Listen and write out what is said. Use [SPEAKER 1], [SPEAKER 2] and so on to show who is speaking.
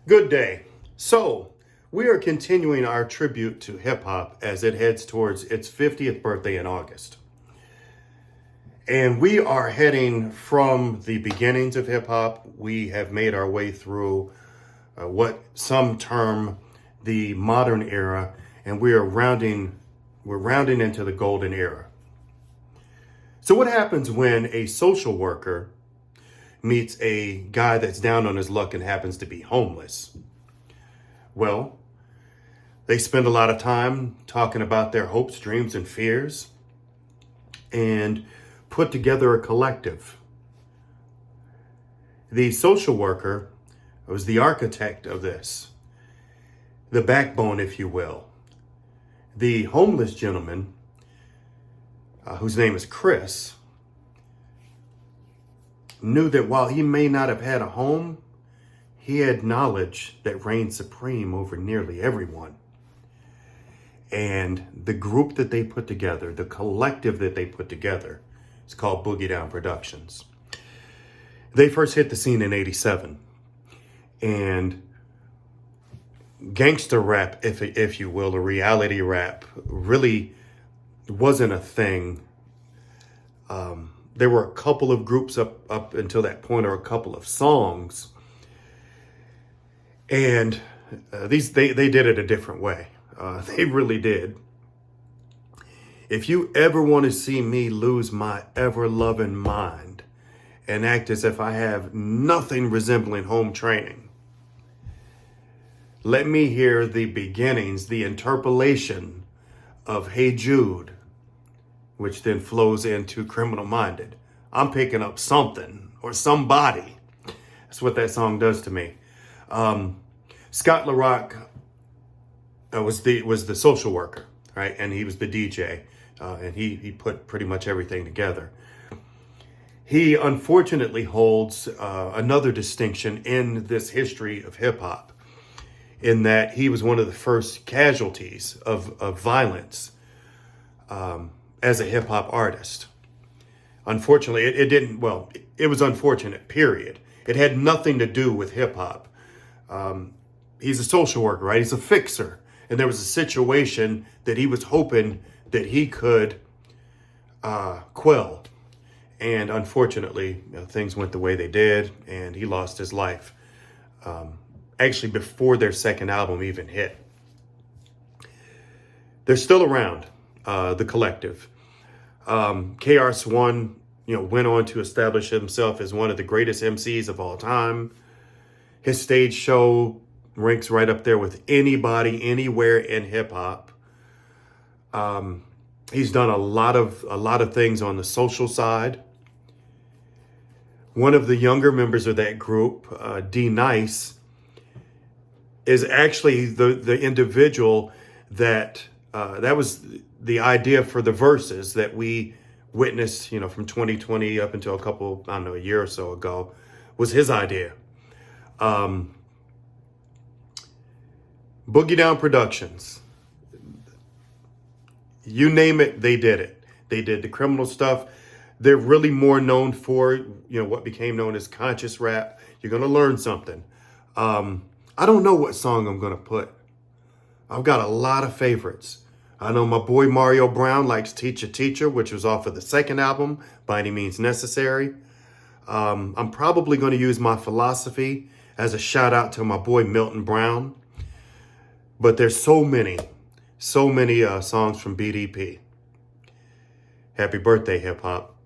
[SPEAKER 1] Good day. So, we are continuing our tribute to hip hop as it heads towards its 50th birthday in August. And we are heading from the beginnings of hip hop. We have made our way through what some term the modern era, and we're rounding into the golden era. So what happens when a social worker meets a guy that's down on his luck and happens to be homeless? Well, they spend a lot of time talking about their hopes, dreams, and fears and put together a collective. The social worker was the architect of this, the backbone, if you will. The homeless gentleman, whose name is Chris, knew that while he may not have had a home, he had knowledge that reigned supreme over nearly everyone. And the group that they put together, the collective that they put together, is called Boogie Down Productions. They first hit the scene in '87. And gangster rap, if you will, or reality rap, really wasn't a thing. There were a couple of groups up until that point, or a couple of songs. And they did it a different way. They really did. If you ever want to see me lose my ever-loving mind and act as if I have nothing resembling home training, let me hear the beginnings, the interpolation of Hey Jude, which then flows into Criminal Minded. I'm picking up something or somebody. That's what that song does to me. Scott LaRock was the social worker, right? And he was the DJ, and he put pretty much everything together. He unfortunately holds another distinction in this history of hip hop, in that he was one of the first casualties of violence as a hip hop artist. Unfortunately, it was unfortunate, period. It had nothing to do with hip hop. He's a social worker, right? He's a fixer. And there was a situation that he was hoping that he could quell. And unfortunately, things went the way they did, and he lost his life. Actually, before their second album even hit. They're still around, the collective. KRS-One, went on to establish himself as one of the greatest MCs of all time. His stage show ranks right up there with anybody, anywhere in hip hop. He's done a lot of things on the social side. One of the younger members of that group, D-Nice, is actually the individual that was the idea for the verses that we witnessed, from 2020 up until a year or so ago, was his idea. Boogie Down Productions, you name it, they did it. They did the criminal stuff. They're really more known for, what became known as conscious rap. You're going to learn something. I don't know what song I'm going to put. I've got a lot of favorites. I know my boy Mario Brown likes Teacher Teacher, which was off of the second album, By Any Means Necessary. I'm probably going to use My Philosophy as a shout out to my boy Milton Brown. But there's so many songs from BDP. Happy birthday, hip hop.